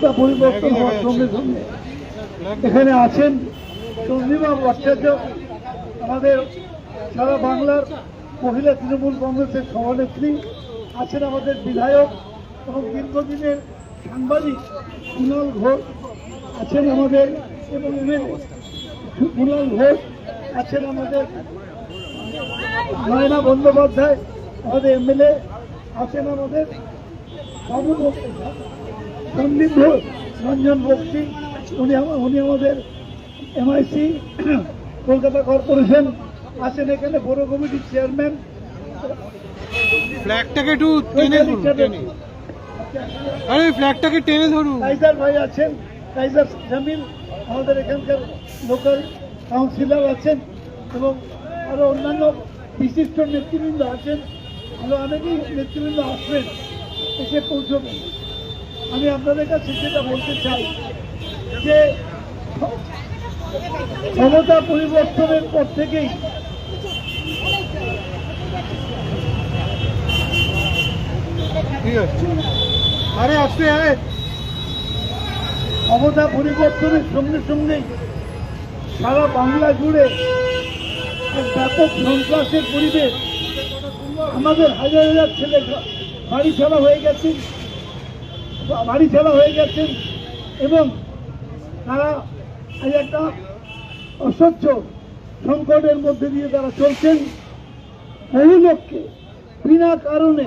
পরিবর্তন হওয়ার সঙ্গে সঙ্গে এখানে আছেন চন্দ্রিমা ভট্টাচার্য, আমাদের সারা বাংলার মহিলা তৃণমূল কংগ্রেসের সভানেত্রী, আছেন আমাদের বিধায়ক এবং দীর্ঘদিনের সাংবাদিক কুণাল ঘোষ, আছেন আমাদের এবং কুণাল ঘোষ, আছেন আমাদের নয়না বন্দ্যোপাধ্যায়, আমাদের এমএলএ, আছেন আমাদের সন্দীপ ঘোষ, রঞ্জন বক্সি, উনি আমাদের এমআইসি কলকাতা কর্পোরেশন, আছেন এখানে পৌর কমিটির চেয়ারম্যান। ফ্ল্যাগটাকে একটু টেনে ধরুন, আরে ফ্ল্যাগটাকে টেনে ধরুন। কাইজার ভাই আছেন, কাইজার জামিল আমাদের এখানকার লোকাল কাউন্সিলর আছেন এবং আরো অন্যান্য বিশিষ্ট নেতৃবৃন্দ আছেন। আরো অনেকেই নেতৃবৃন্দ আসবেন, এসে পৌঁছবেন। আমি আপনাদের কাছে যেটা বলতে চাই যে ক্ষমতা পরিবর্তনের পর থেকেই আরে আসতে ক্ষমতা পরিবর্তনের সঙ্গে সঙ্গেই সারা বাংলা জুড়ে এক ব্যাপক সন্ত্রাসের পরিবেশ। আমাদের হাজার হাজার ছেলে বাড়ি ছাড়া হয়ে গেছেন এবং তারা আজ একটা অসহ্য সংকটের মধ্যে দিয়ে তারা চলছেন। বহু লোককে বিনা কারণে,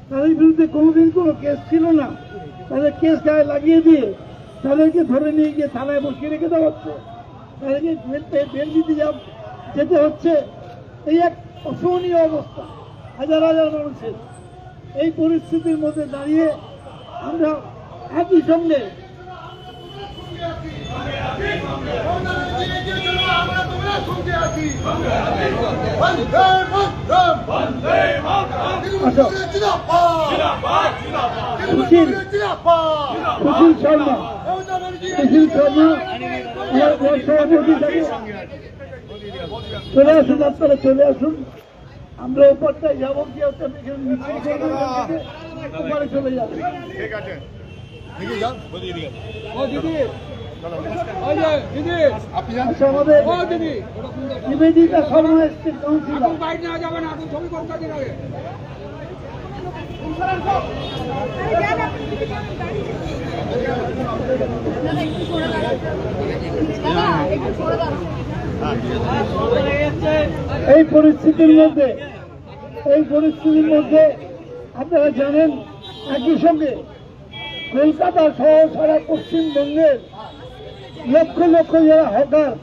তাদের বিরুদ্ধে কোনোদিন কোনো কেস ছিল না, তাদের কেস গায়ে লাগিয়ে দিয়ে তাদেরকে ধরে নিয়ে গিয়ে থানায় বসিয়ে রেখে দেওয়া হচ্ছে, তাদেরকে বেল দিতে যেতে হচ্ছে। এই এক অসহনীয় অবস্থা হাজার হাজার মানুষের। এই পরিস্থিতির মধ্যে দাঁড়িয়ে আমরা একই সঙ্গে সুশীল শর্মা চলে আসুন, আপনারা চলে আসুন। আমরা ওপরটায় যাবো, কি ওপরে চলে যাবো। আমাদের নিবেদিতা শর্মা এসছে কাউন্সিলর। এই পরিস্থিতির মধ্যে আপনারা জানেন একই সঙ্গে কলকাতা সহ সারা পশ্চিমবঙ্গের লক্ষ লক্ষ যারা হকার,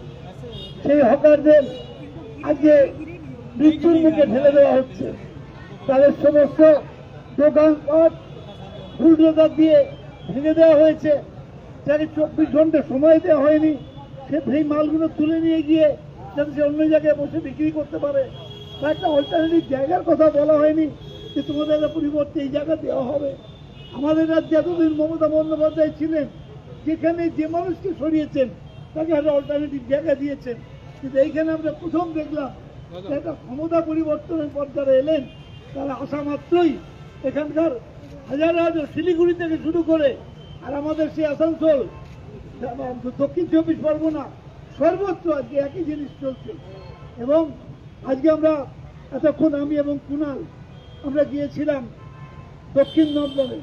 সেই হকারদের আজকে মৃত্যুর মুখে ঠেলে দেওয়া হচ্ছে। তাদের সমস্ত দোকানপাট বুলডোজার দিয়ে ভেঙে দেওয়া হয়েছে। যাকে 24 ঘন্টা সময় দেওয়া হয়নি, সেই মালগুলো তুলে নিয়ে গিয়ে যাতে সে অন্য জায়গায় বসে বিক্রি করতে পারে। বা একটা অল্টারনেটিভ জায়গার কথা বলা হয়নি যে তোমাদের পরিবর্তে এই জায়গা দেওয়া হবে। আমাদের রাজ্যে এতদিন মমতা বন্দ্যোপাধ্যায় ছিলেন, যেখানে যে মানুষকে সরিয়েছেন তাকে একটা অল্টারনেটিভ জায়গা দিয়েছেন। কিন্তু এইখানে আমরা প্রথম দেখলাম একটা ক্ষমতা পরিবর্তনের পর যারা এলেন, তারা আসা মাত্রই এখানকার হাজার হাজার শিলিগুড়ি থেকে শুরু করে আর আমাদের সেই আসানসোল, দক্ষিণ 24 পরগনা, সর্বত্র আজকে একই জিনিস চলছে। এবং আজকে আমরা এতক্ষণ আমি এবং কুণাল আমরা গিয়েছিলাম দক্ষিণ নবগ্রামে।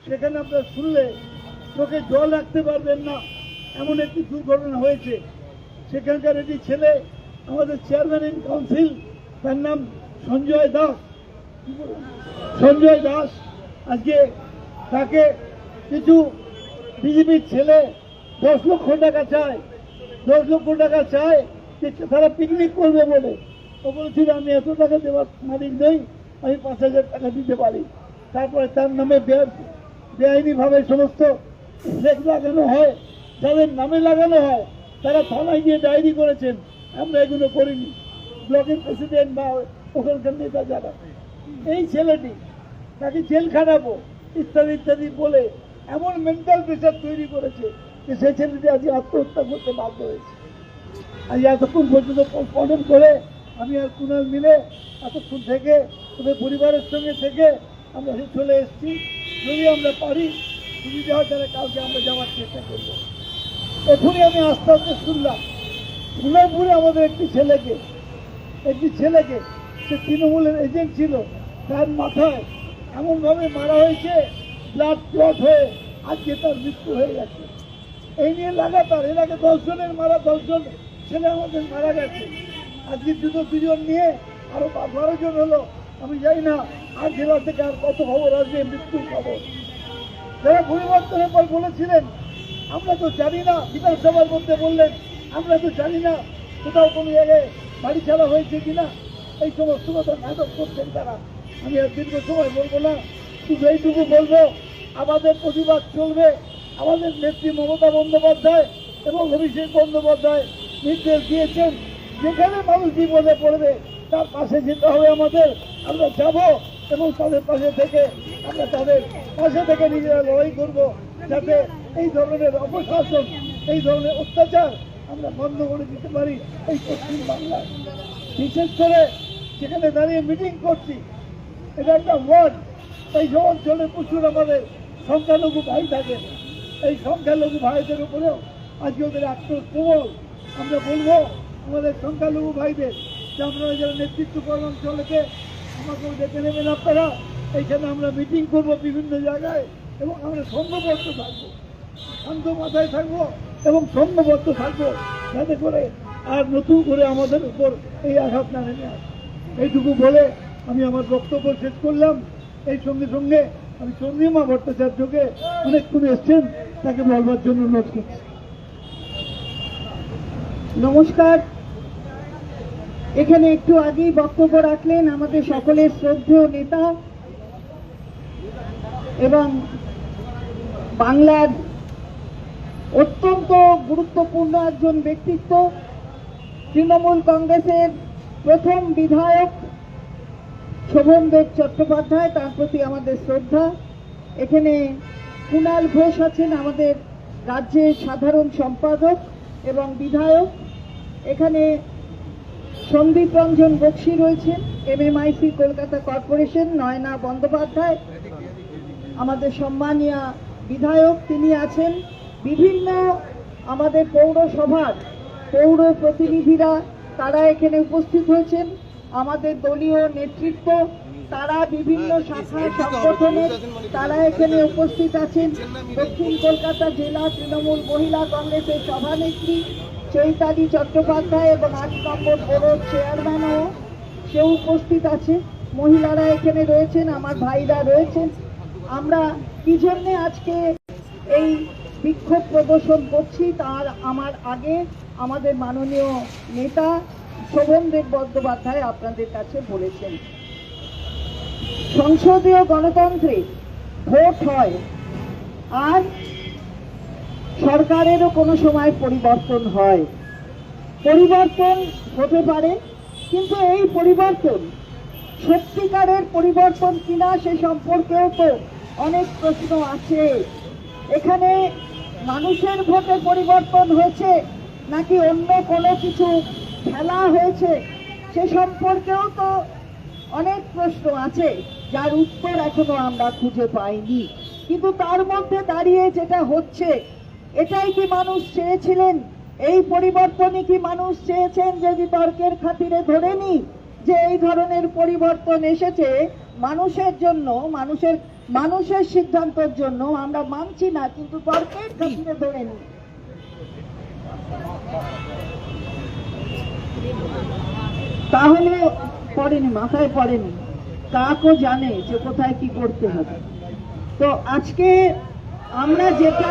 সেখানে আপনারা শুনলে চোখে জল রাখতে পারবেন না, এমন একটি দুর্ঘটনা হয়েছে। সেখানকার একটি ছেলে, আমাদের চেয়ারম্যান ইন কাউন্সিল, তার নাম সঞ্জয় দাস। আজকে তাকে কিছু বিজেপির ছেলে 10 লক্ষ টাকা চায়, তারা পিকনিক করবে বলে। ও বলেছিল আমি এত টাকা দেওয়ার মালিক নই, আমি 5,000 টাকা দিতে পারি। তারপরে তার নামে বেআইনি ভাবে সমস্ত ফ্লেক লাগানো হয়, যাদের নামে লাগানো হয় তারা থানায় গিয়ে ডায়েরি করেছেন, আমরা এগুলো করিনি। ব্লকের প্রেসিডেন্ট বা ওখানকার নেতা যারা, এই ছেলেটি তাকে জেল খাটাবো ইত্যাদি ইত্যাদি বলে এমন মেন্টাল প্রেশার তৈরি করেছে যে সেই ছেলেটি আজকে আত্মহত্যা করতে বাধ্য হয়েছে। আজ এতক্ষণ পর্যন্ত পোস্টমর্টম করে আমি আর কুণাল মিলে এতক্ষণ থেকে ওদের পরিবারের সঙ্গে থেকে আমরা চলে এসেছি। যদি আমরা পারি সুবিধা হয় তাহলে কালকে আমরা যাওয়ার চেষ্টা করবো। এখনই আমি আস্তে আস্তে শুনলাম সোনারপুরে আমাদের একটি ছেলেকে সে তৃণমূলের এজেন্ট ছিল, তার মাথায় এমনভাবে মারা হয়েছে, ব্লাড ক্লট হয়ে আজকে তার মৃত্যু হয়ে গেছে। এই নিয়ে লাগাতার এর আগে 10 জনের মারা 10 জন ছেলে আমাদের মারা গেছে, আজকে দুজন নিয়ে আরো 12 জন হলো। আমি জানি না আর জেলা থেকে আর কত খবর আসবে মৃত্যুর খবর। যারা পরিবর্তনের পর বলেছিলেন আমরা তো জানি না, বিধানসভার মধ্যে বললেন আমরা তো জানি না কোথাও কোনো জায়গায় বাড়ি ছাড়া হয়েছে কিনা, এই সমস্ত কথা নাটক করছেন তারা। আমি আর দীর্ঘ সময় বলবো না, শুধু এইটুকু বলবো আমাদের প্রতিবাদ চলবে। আমাদের নেত্রী মমতা বন্দ্যোপাধ্যায় এবং অভিষেক বন্দ্যোপাধ্যায় নির্দেশ দিয়েছেন যেখানে মানুষ বিপদে পড়বে তার পাশে যেতে হবে আমাদের। আমরা যাব এবং তাদের পাশে থেকে আমরা তাদের পাশে থেকে নিজেরা লড়াই করব, যাতে এই ধরনের অপশাসন, এই ধরনের অত্যাচার আমরা বন্ধ করে দিতে পারি এই পশ্চিম বাংলায়। বিশেষ করে যেখানে দাঁড়িয়ে মিটিং করছি এটা একটা ওয়ার্ড, এই সব অঞ্চলে প্রচুর আমাদের সংখ্যালঘু ভাই থাকেন। এই সংখ্যালঘু ভাইদের উপরেও আজকে ওদের আক্রোশ প্রবল। আমরা বলবো আমাদের সংখ্যালঘু ভাইদের যে আপনারা যারা নেতৃত্ব করেন অঞ্চলেতে আমাকেও ডেকে নেবেন আপনারা। এইখানে আমরা মিটিং করবো বিভিন্ন জায়গায় এবং আমরা সংঘবদ্ধ থাকবো, শান্ত মাথায় থাকবো এবং সংঘবদ্ধ থাকবো, যাতে করে আর নতুন করে আমাদের উপর এই আঘাত না নেমে আসে। এইটুকু বলে আমি আমার বক্তব্য শেষ করলাম। এই সঙ্গে সঙ্গে আমি চন্দ্রিমা ভট্টাচার্যকে অনেকক্ষণ এসছেন, তাকে বলবার জন্য অনুরোধ করছি। নমস্কার। এখানে একটু আগেই বক্তব্য রাখলেন আমাদের সকলের শ্রদ্ধেয় নেতা এবং বাংলার অত্যন্ত গুরুত্বপূর্ণ একজন ব্যক্তিত্ব, তৃণমূল কংগ্রেসের প্রথম বিধায়ক শোভনদেব চট্টোপাধ্যায়, তার প্রতি আমাদের শ্রদ্ধা। এখানে কুণাল ঘোষ আছেন আমাদের রাজ্যের সাধারণ সম্পাদক এবং বিধায়ক। এখানে সন্দীপ রঞ্জন বক্সি রয়েছেন, MMIC কলকাতা কর্পোরেশন। নয়না বন্দ্যোপাধ্যায় আমাদের সম্মানীয় বিধায়ক, তিনি আছেন। বিভিন্ন আমাদের পৌরসভার পৌর প্রতিনিধিরা তারা এখানে উপস্থিত হয়েছেন। আমাদের দলীয় নেতৃত্ব তারা বিভিন্ন শাখা সংগঠনের তারা এখানে উপস্থিত আছেন। দক্ষিণ কলকাতা জেলা তৃণমূল মহিলা কংগ্রেসের সভানেত্রী চৈতালি চট্টোপাধ্যায় এবং 8 নম্বর বোর্ডের চেয়ারম্যানও সেও উপস্থিত আছে। মহিলারা এখানে রয়েছেন, আমার ভাইরা রয়েছেন। আমরা কি জন্যে আজকে এই বিক্ষোভ প্রদর্শন করছি তার আমার আগে আমাদের মাননীয় নেতা শোভনদেব বন্দ্যোপাধ্যায় আপনাদের কাছে বলেছেন, সংসদীয় গণতন্ত্রে ভোট হয় আর সরকারেরও কোনো সময় পরিবর্তন হয়। পরিবর্তন হতে পারে, কিন্তু এই পরিবর্তন সত্যিকারের পরিবর্তন কিনা সে সম্পর্কেও তো অনেক প্রশ্ন আছে। এখানে মানুষের ভোটে পরিবর্তন হয়েছে নাকি অন্য কোনো কিছু খেলা হয়েছে সে সম্পর্কেও তো অনেক প্রশ্ন আছে, যার উত্তর এখনো আমরা খুঁজে পাইনি। কিন্তু তার মধ্যে দাঁড়িয়ে যেটা হচ্ছে, এটাই কি মানুষ চেয়েছিলেন? এই পরিবর্তনই কি মানুষ চেয়েছেন? যদি তর্কের খাতিরে ধরে নিই যে এই ধরনের পরিবর্তন এসেছে মানুষের জন্য, মানুষের সিদ্ধান্তের জন্য, আমরা মানছি না, কিন্তু তর্কের খাতিরে ধরে নিই, তাহলে পড়েনি, মাথায় পড়েনি, কাকও জানে যে কোথায় কি করতে হবে। তো আজকে আমরা যেটা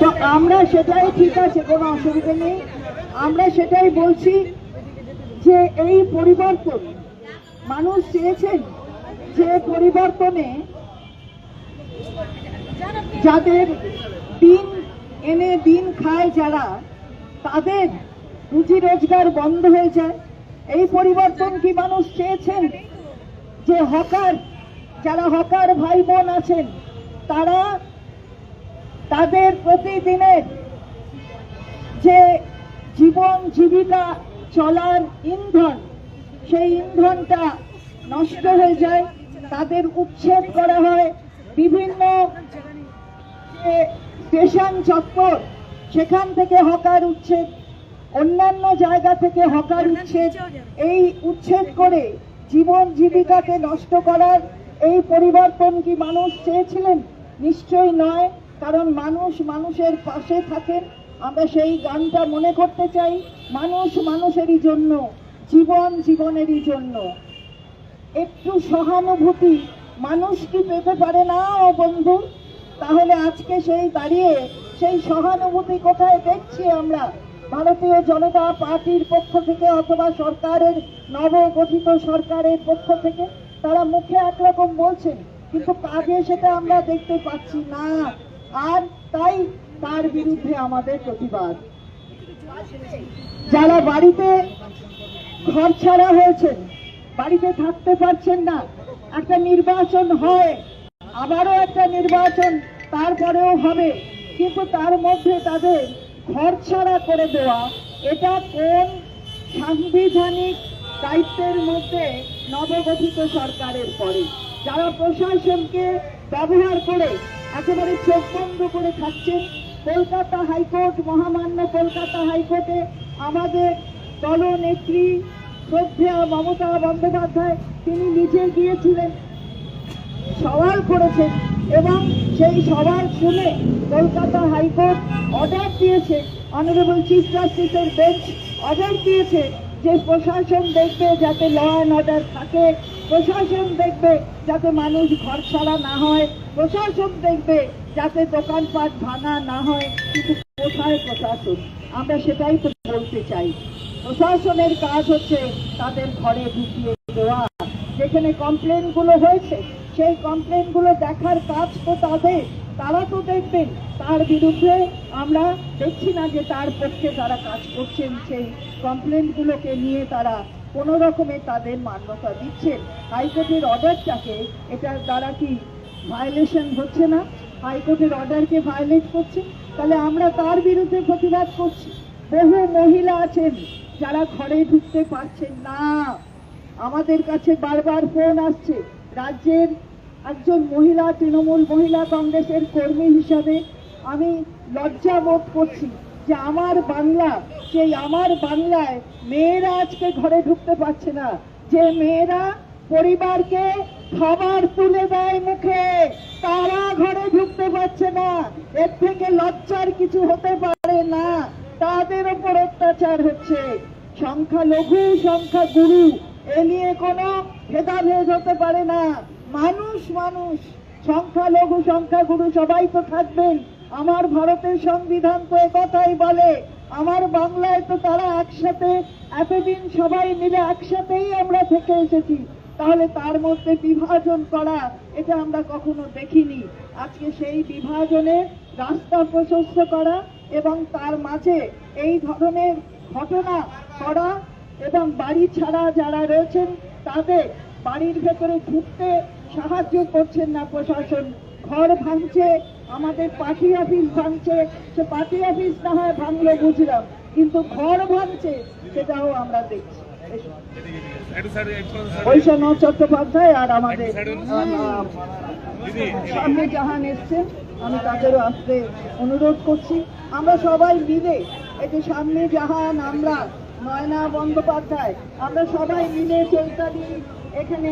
তো আমরা সেটাই, ঠিক আছে, কোনো অসুবিধা নেই। আমরা সেটাই বলছি যে এই পরিবর্তন মানুষ চেয়েছেন, যে পরিবর্তনে যাদের দিন এনে দিন খায় যারা, তাদের রুজি রোজগার বন্ধ হয়ে যায়। এই পরিবর্তন কি মানুষ চেয়েছেন? যে হকার, যারা হকার ভাই বোন আছেন, তারা তাদের প্রতিদিনের যে জীবন জীবিকা চলার ইন্ধন, সেই ইন্ধনটা নষ্ট হয়ে যায়, তাদের উচ্ছেদ করা হয়। বিভিন্ন যে স্টেশন চত্বর, সেখান থেকে হকার উচ্ছেদ, অন্যান্য জায়গা থেকে হকার উচ্ছেদ, এই উচ্ছেদ করে জীবন জীবিকাকে নষ্ট করার এই পরিবর্তন কি মানুষ চেয়েছিলেন? নিশ্চয়ই নয়, কারণ মানুষ মানুষের পাশে থাকেন। আমরা সেই গানটা মনে করতে চাই, মানুষ মানুষেরই জন্য, জীবন জীবনেরই জন্য। একটু সহানুভূতি মানুষ কি পেতে পারে না ও বন্ধু? তাহলে আজকে সেই দাঁড়িয়ে সেই সহানুভূতি কোথায় দেখছি আমরা? ভারতীয় জনতা পার্টির পক্ষ থেকে অথবা সরকারের নবগঠিত সরকারের পক্ষ থেকে তারা মুখে একরকম বলছেন, কিন্তু কাজে সেটা আমরা দেখতে পাচ্ছি না। আর তাই তার বিরুদ্ধে আমাদের প্রতিবাদ। যারা বাড়িতে ঘর ছাড়া হয়েছেন, বাড়িতে থাকতে পারছেন না, একটা নির্বাচন হয়, আবারও একটা নির্বাচন তারপরেও হবে, কিন্তু তার মধ্যে তাদের ঘর ছাড়া করে দেওয়া, এটা কোন সাংবিধানিক দায়িত্বের মধ্যে নবগঠিত সরকারের পরে? যারা প্রশাসনকে ব্যবহার করে একেবারে চোখ বন্ধ করে থাকছেন। কলকাতা হাইকোর্ট, মহামান্য কলকাতা হাইকোর্টে আমাদের দলনেত্রী শ্রদ্ধেয়া মমতা বন্দ্যোপাধ্যায় তিনি নিজে গিয়েছিলেন, সওয়াল করেছেন, এবং সেই সওয়াল শুনে কলকাতা হাইকোর্ট অর্ডার দিয়েছে, অনারেবল চিফ জাস্টিসের বেঞ্চ অর্ডার দিয়েছে যে প্রশাসন দেখবে যাতে ল অ্যান্ড অর্ডার থাকে, প্রশাসন দেখবে যাতে মানুষ ঘর ছাড়া না হয়, প্রশাসন দেখবে যাতে দোকানপাট ভাঙা না হয়। কিন্তু কোথায় প্রশাসন? আমরা সেটাই তো বলতে চাই। প্রশাসনের কাজ হচ্ছে তাদের ঘরে ঢুকিয়ে দেওয়া। যেখানে কমপ্লেনগুলো হয়েছে সেই কমপ্লেনগুলো দেখার কাজ তো তাদের, তারা তো দেখবেন। তার বিরুদ্ধে আমরা দেখছি না যে তার পক্ষে তারা কাজ করছেন, সেই কমপ্লেনগুলোকে নিয়ে তারা কোনো রকমে তাদের মান্যতা দিচ্ছেন। হাইকোর্টের অর্ডারটাকে, এটার দ্বারা কি ভায়োলেশন হচ্ছে না? হাইকোর্টের অর্ডারকে ভায়োলেট করছে, তাহলে আমরা তার বিরুদ্ধে প্রতিবাদ করছি। বহু মহিলা আছেন যারা ঘরে ঢুকতে পারছেন না। আমাদের কাছে বারবার ফোন আসছে। রাজ্যের একজন মহিলা, তৃণমূল মহিলা কংগ্রেসের কর্মী হিসাবে আমি লজ্জা বোধ করছি যে আমার বাংলা, সেই আমার বাংলায় মেয়েরা আজকে ঘরে ঢুকতে পারছে না। যে মেয়েরা পরিবারকে খাবার তুলে দেয় মুখে, তারা ঘরে ঢুকতে পারছে না। এর থেকে লজ্জার কিছু হতে পারে না। তাদের উপর অত্যাচার হচ্ছে। সংখ্যালঘু সংখ্যাগুরু এ নিয়ে কোনো ভেদাভেদ হতে পারে না। মানুষ মানুষ, সংখ্যালঘু সংখ্যাগুরু সবাই তো থাকবেন। আমার ভারতের সংবিধান তো একথাই বলে। আমার বাংলায় তো তারা একসাথে এতদিন সবাই মিলে একসাথেই আমরা থেকে এসেছি। তাহলে তার মধ্যে বিভাজন করা, এটা আমরা কখনো দেখিনি। আজকে সেই বিভাজনের রাস্তা প্রশস্ত করা এবং তার মাঝে এই ধরনের ঘটনা করা, এবং বাড়ি ছাড়া যারা রয়েছেন তাদের বাড়ির ভেতরে ঢুকতে সাহায্য করছেন না প্রশাসন। ঘর ভাঙছে, আমাদের পার্টি অফিস ভাঙছে। সে পার্টি অফিস না হয় ভাঙলো বুঝলাম, কিন্তু ঘর ভাঙছে সেটাও আমরা দেখছি। ঐশান চট্টোপাধ্যায় আর আমাদের সামনে জাহান এসছেন, আমি তাদেরও আসতে অনুরোধ করছি। আমরা সবাই মিলে, এই যে সামনে জাহান, আমরা নয়না বন্দ্যোপাধ্যায়, আমরা সবাই মিলে, চৈতালি, এখানে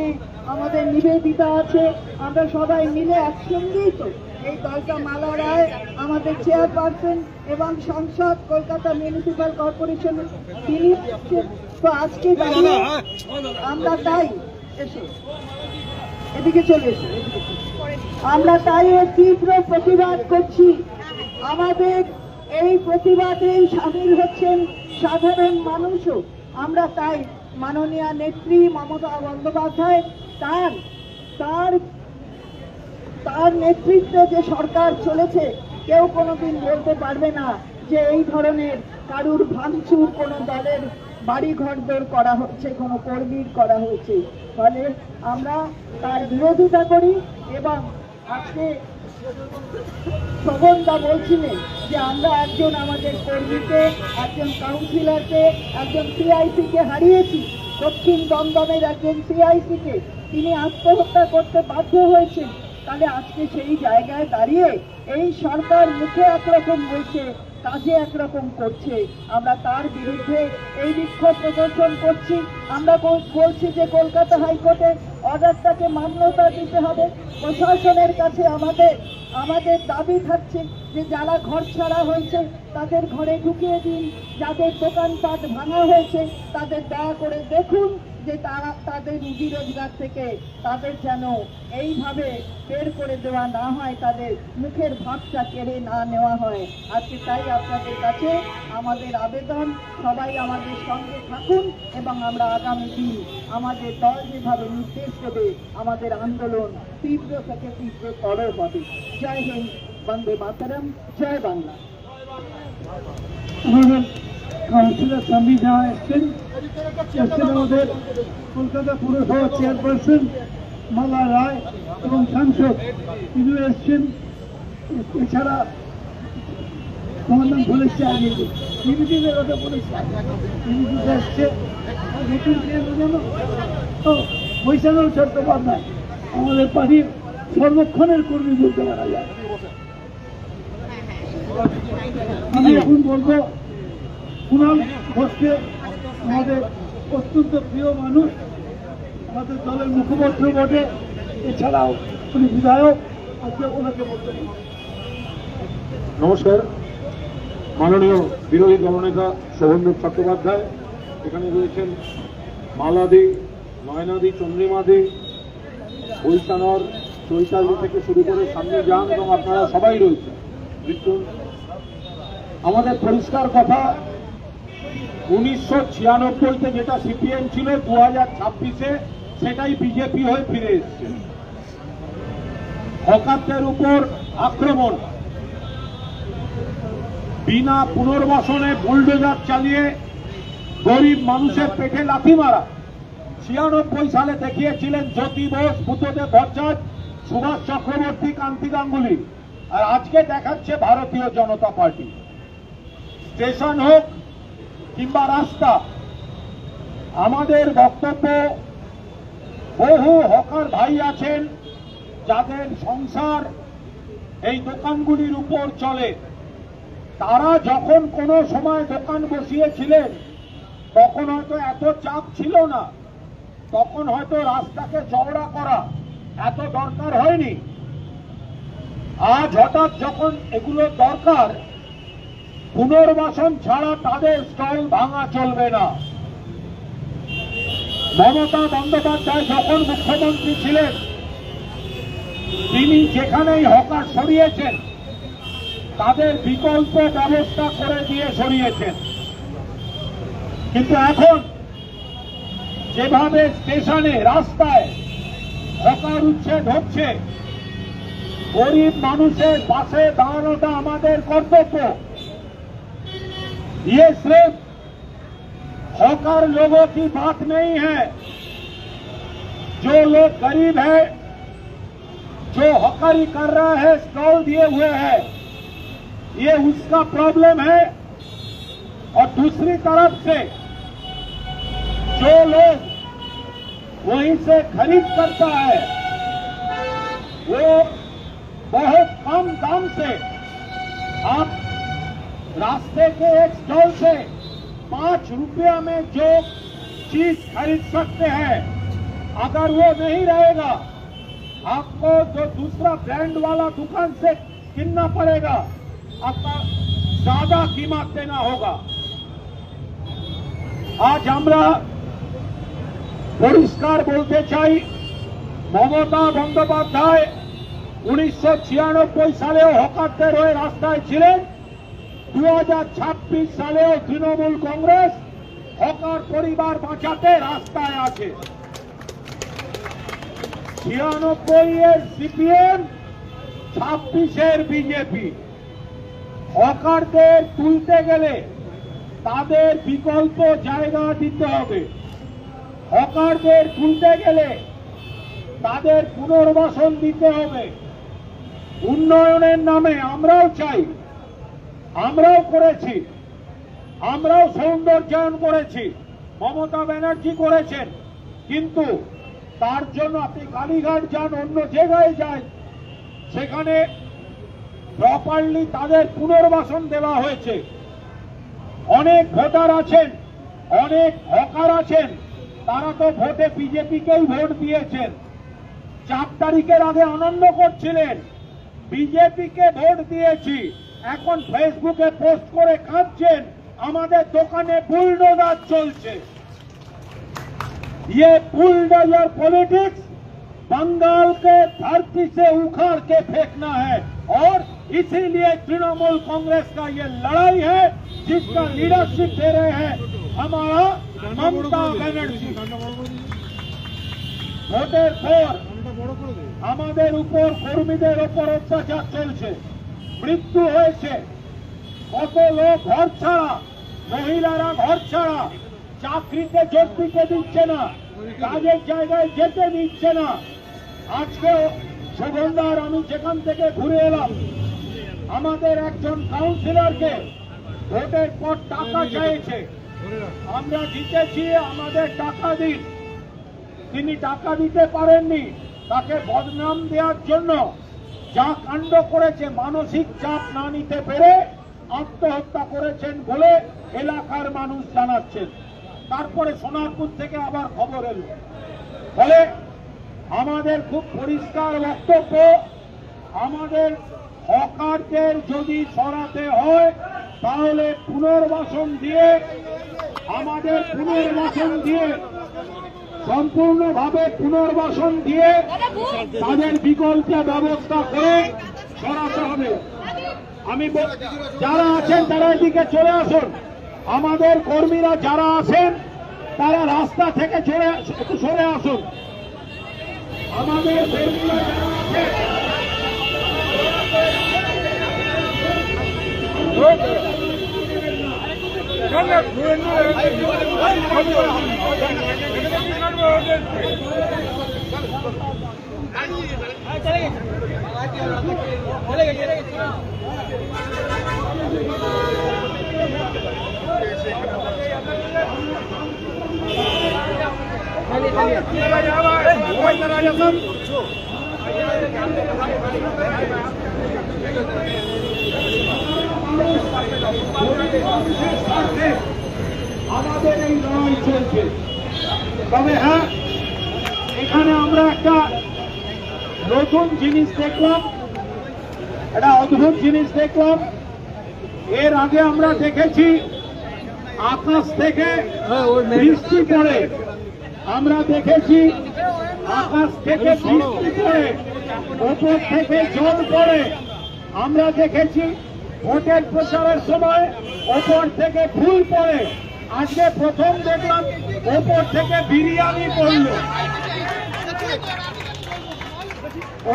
আমাদের নিবেদিতা আছে, আমরা সবাই মিলে একসঙ্গেই তো এই দলটা, মালা রায় আমাদের চেয়ারপারসন এবং সাংসদ কলকাতা মিউনিসিপ্যাল কর্পোরেশন, তিনি তো আজকে আমরা তাই এসে এদিকে চলে এসে আমরা তাই তীব্র প্রতিবাদ করছি। আমাদের এই প্রতিবাদে সামিল হচ্ছেন সাধারণ মানুষও। আমরা তাই মাননীয় নেত্রী মমতা বন্দ্যোপাধ্যায় তার নেতৃত্বে যে সরকার চলেছে, কেউ কোনোদিন বলতে পারবে না যে এই ধরনের কারুর ভাঙচুর কোনো দলের বাড়ি ঘরদোর করা হচ্ছে, কোনো কর্মীর করা হয়েছে। ফলে আমরা তার বিরোধিতা করি। এবং আজকে শোভনদা বলছিলেন যে আমরা একজন আমাদের কর্মীকে, একজন কাউন্সিলরকে, একজন সিআইসিকে হারিয়েছি। দক্ষিণ দমদমের একজন সিআইসিকে তিনি আত্মহত্যা করতে বাধ্য হয়েছেন। তাহলে আজকে সেই জায়গায় দাঁড়িয়ে এই সরকার মুখে একরকম বলছে, কাজে একরকম করছে। আমরা তার বিরুদ্ধে এই বিক্ষোভ প্রদর্শন করছি। আমরা বলছি যে কলকাতা হাইকোর্টের অর্ডারটাকে মান্যতা দিতে হবে। প্রশাসনের কাছে আমাদের দাবি থাকছে যে যারা ঘর ছাড়া হয়েছে তাদের ঘরে ঢুকিয়ে দিন, যাদের দোকানপাট ভাঙা হয়েছে তাদের দয়া করে দেখুন যে তারা তাদের রুজি রোজগার থেকে তাদের যেন এইভাবে বের করে দেওয়া না হয়, তাদের মুখের ভাবটা কেড়ে না নেওয়া হয়। আজকে তাই আপনাদের কাছে আমাদের আবেদন, সবাই আমাদের সঙ্গে থাকুন এবং আমরা আগামী দিন আমাদের দল যেভাবে নির্দেশ দেবে আমাদের আন্দোলন তীব্র থেকে তীব্রতর হবে। জয় হিন্দ, বন্দে মাতরম, জয় বাংলা। আমাদের কাউন্সিলর সামিনা এসছেন, আমাদের কলকাতা পুরসভা চেয়ারপারসন মালা রায় এবং সাংসদ তিনি এসছেন। এছাড়া তোমার নাম বলেছে আগে টিভিটিদের কথা বলেছে, টিভিটিতে এসছে নতুন বৈশাখ চট্টোপাধ্যায় আমাদের পার্টির সর্বক্ষণের কর্মী বলতে পারা যায়। আমি এখন বলবো কুণাল ঘোষকে, আমাদের অত্যন্ত প্রিয় মানুষ, আমাদের দলের মুখপাত্র বটে, এছাড়াও উনি বিধায়ক, আজকে ওনাকে বলতে পারি। নমস্কার। মাননীয় বিরোধী দলনেতা শোভনদেব চট্টোপাধ্যায়, এখানে রয়েছেন মালাদি, নয়নাদি, চন্দ্রিমাদি, বৈশানর, চৈতালি থেকে শুরু করে সামনে যান এবং আপনারা সবাই রয়েছেন। আমাদের পরিষ্কার কথা, 1996-তে যেটা সিপিএম ছিল 2026-এ সেটাই বিজেপি হয়ে ফিরে এসছে। হকারদের উপর আক্রমণ, বিনা পুনর্বাসনে বুলডোজার চালিয়ে গরিব মানুষের পেটে লাথি মারা। 96 সালে দেখিয়েছিলেন জ্যোতি বোস, বুদ্ধদেব ভট্টাচার্য, সুভাষ চক্রবর্তী, কান্তি গাঙ্গুলি, আর আজকে দেখাচ্ছে ভারতীয় জনতা পার্টি। স্টেশন হোক কিংবা রাস্তা, আমাদের বক্তব্য, বহু হকার ভাই আছেন যাদের সংসার এই দোকানগুলির উপর চলে। তারা যখন কোনো সময় দোকান বসিয়েছিলেন তখন হয়তো এত চাপ ছিল না, তখন হয়তো রাস্তাকে চওড়া করা এত দরকার হয়নি। আজ হঠাৎ যখন এগুলো দরকার, পুনর্বাসন ছাড়া তাদের স্টল ভাঙা চলবে না। মমতা বন্দ্যোপাধ্যায় যখন মুখ্যমন্ত্রী ছিলেন তিনি যেখানেই হকার সরিয়েছেন তাদের বিকল্প ব্যবস্থা করে দিয়ে সরিয়েছেন। কিন্তু এখন যেভাবে স্টেশনে, রাস্তায় হকার উচ্ছেদ হচ্ছে, গরিব মানুষের পাশে দাঁড়ানোটা আমাদের কর্তব্য। ये सिर्फ हॉकर लोगों की बात नहीं है। जो लोग गरीब है, जो हॉकरी कर रहा है, स्टॉल दिए हुए है, ये उसका प्रॉब्लम है। और दूसरी तरफ से जो लोग वहीं से खरीद करता है वो बहुत कम दाम से, आप रास्ते के एक स्टॉल से 5 रुपया में जो चीज खरीद सकते हैं, अगर वो नहीं रहेगा आपको जो दूसरा ब्रांड वाला दुकान से किनना पड़ेगा, आपका ज्यादा कीमत देना होगा। आज আমরা পরিষ্কার বলতে চাই, মমতা বন্দ্যোপাধ্যায় 1996 সালেও হকারদের হয়ে রাস্তায় ছিলেন। 2026 সালেও তৃণমূল কংগ্রেস হকার পরিবার বাঁচাতে রাস্তায় আছে। 96 সিপিএম, 26 বিজেপি। হকারদের তুলতে গেলে তাদের বিকল্প জায়গা দিতে হবে। হকারদের তুলতে গেলে তাদের পুনর্বাসন দিতে হবে। উন্নয়নের নামে আমরাও চাই, আমরাও করেছি, আমরাও সৌন্দর্যায়ন করেছি, মমতা ব্যানার্জি করেছেন, কিন্তু তার জন্য আপনি কালীঘাট যান, অন্য জায়গায় যান, সেখানে প্রপারলি তাদের পুনর্বাসন দেওয়া হয়েছে। অনেক ভোটার আছেন, অনেক হকার আছেন, তারা তো ভোটে বিজেপিকেই ভোট দিয়েছেন। 4 তারিখের আগে আনন্দ করছিলেন, বিজেপিকে ভোট দিয়েছি, এখন ফেসবুকে পোস্ট করে কাঁদছেন আমাদের দোকানে বুলডোজার চলছে। ये बुलडोजर पॉलिटिक्स बंगाल के धरती से उखाड़ के फेंकना है, और इसीलिए तृणमूल कांग्रेस का ये लड़ाई है जिसका लीडरशिप दे रहे हैं हमारा ममता बनर्जी। ভোটের পর আমাদের উপর, কর্মীদের উপর অত্যাচার চলছে, মৃত্যু হয়েছে, কত লোক ঘর ছাড়া, মহিলারা ঘর ছাড়া, চাকরিতে যোগ দিতে দিচ্ছে না, কাজের জায়গায় যেতে দিচ্ছে না। আজকে সুগন্ধার আমি যেখান থেকে ঘুরে এলাম, আমাদের একজন কাউন্সিলরকে ভোটের পর টাকা চাইছে, আমরা জিতেছি, আমাদের টাকা দিন। তিনি টাকা দিতে পারেননি, তাকে বদনাম দেওয়ার জন্য যা কাণ্ড করেছে, মানসিক চাপ না নিতে পেরে আত্মহত্যা করেছেন বলে এলাকার মানুষ জানাচ্ছেন। তারপরে সোনারপুর থেকে আবার খবর এলো। ফলে আমাদের খুব পরিষ্কার বক্তব্য, আমাদের হকারদের যদি সরাতে হয় তাহলে পুনর্বাসন দিয়ে, আমাদের পুনর্বাসন দিয়ে, সম্পূর্ণভাবে পুনর্বাসন দিয়ে তাদের বিকল্প ব্যবস্থা করে সরাতে হবে। আমি যারা আছেন তারা এদিকে চলে আসুন, আমাদের কর্মীরা যারা আছেন তারা রাস্তা থেকে একটু সরে আসুন। আমাদের কর্মীরা যারা আছেন আমাদের এই লড়াই চলছে। তবে হ্যাঁ, এখানে আমরা একটা নতুন জিনিস দেখলাম, একটা অদ্ভুত জিনিস দেখলাম। এর আগে আমরা দেখেছি আকাশ থেকে বৃষ্টি পড়ে, আমরা দেখেছি আকাশ থেকে বৃষ্টি পড়ে, ওপর থেকে জল পড়ে, আমরা দেখেছি ভোটের প্রচারের সময় ওপর থেকে ফুল পড়ে। আজকে প্রথম দেখলাম ওপর থেকে বিরিয়ানি পড়ল,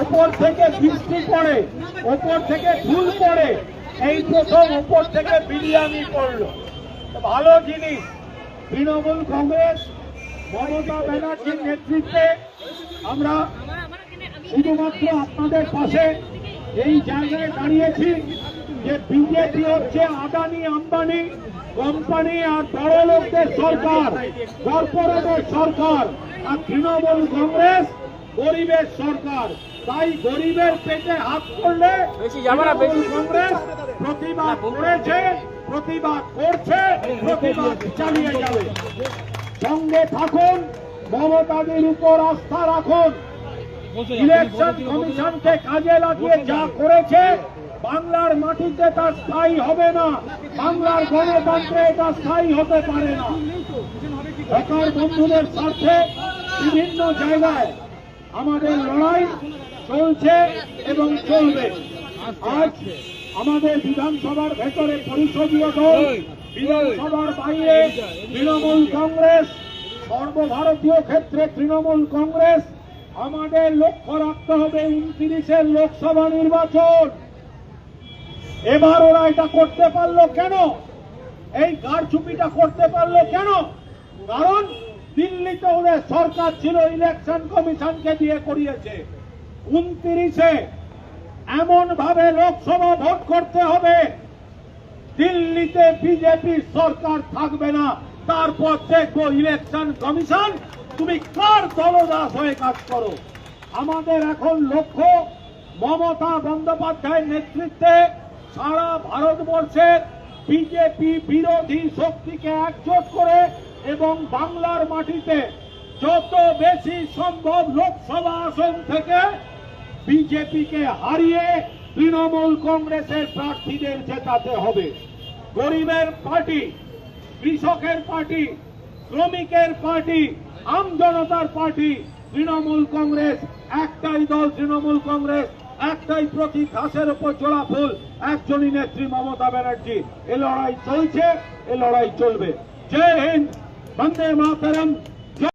ওপর থেকে বৃষ্টি পড়ে, ওপর থেকে ফুল পড়ে, এই প্রথম ওপর থেকে বিরিয়ানি পড়ল। ভালো জিনিস। তৃণমূল কংগ্রেস মমতা ব্যানার্জির নেতৃত্বে আমরা শুধুমাত্র আপনাদের পাশে এই জায়গায় দাঁড়িয়েছি যে বিজেপি হচ্ছে আদানি আম্বানি কোম্পানি আর বড় লোকদের সরকার, কর্পোরেটের সরকার, আর তৃণমূল কংগ্রেস গরিবের সরকার। তাই গরিবের পেটে হাত করলে তৃণমূল কংগ্রেস প্রতিবাদ করেছে, প্রতিবাদ করছে, প্রতিবাদ চালিয়ে যাবে। সঙ্গে থাকুন, মমতাদের উপর আস্থা রাখুন। ইলেকশন কমিশনকে কাজে লাগিয়ে যা করেছে বাংলার মাটিতে তা স্থায়ী হবে না, বাংলার গণতন্ত্রে এটা স্থায়ী হতে পারে না। সরকার বন্ধুদের স্বার্থে বিভিন্ন জায়গায় আমাদের লড়াই চলছে এবং চলবে। আজ আমাদের বিধানসভার ভেতরে পরিষদীয় দল, বিধানসভার বাইরে তৃণমূল কংগ্রেস, সর্বভারতীয় ক্ষেত্রে তৃণমূল কংগ্রেস। আমাদের লক্ষ্য রাখতে হবে 29-এর লোকসভা নির্বাচন। এবার ওরা এটা করতে পারলো কেন? এই কারচুপিটা করতে পারলো কেন? কারণ দিল্লিতে ওদের সরকার ছিল, ইলেকশন কমিশনকে দিয়ে করিয়েছে। 29-এ এমন ভাবে লোকসভা ভোট করতে হবে দিল্লিতে বিজেপি সরকার থাকবে না, তারপর দেখবো ইলেকশন কমিশন তুমি কার দলদাস হয়ে কাজ করো। আমাদের এখন লক্ষ্য মমতা বন্দ্যোপাধ্যায়ের নেতৃত্বে সারা ভারতবর্ষের বিজেপি বিরোধী শক্তিকে একজোট করে এবং বাংলার মাটিতে যত বেশি সম্ভব লোকসভা আসন থেকে বিজেপিকে হারিয়ে তৃণমূল কংগ্রেসের প্রার্থীদের জেতাতে হবে। গরিবের পার্টি, কৃষকের পার্টি, শ্রমিকের পার্টি, আম জনতার পার্টি তৃণমূল কংগ্রেস, একটাই দল তৃণমূল কংগ্রেস, একটাই প্রতীক, ঘাসের উপর জোড়া ফুল, একজনই নেত্রী মমতা ব্যানার্জি। এ লড়াই চলছে, এ লড়াই চলবে। জয় হিন্দ, বন্দে মাতরম।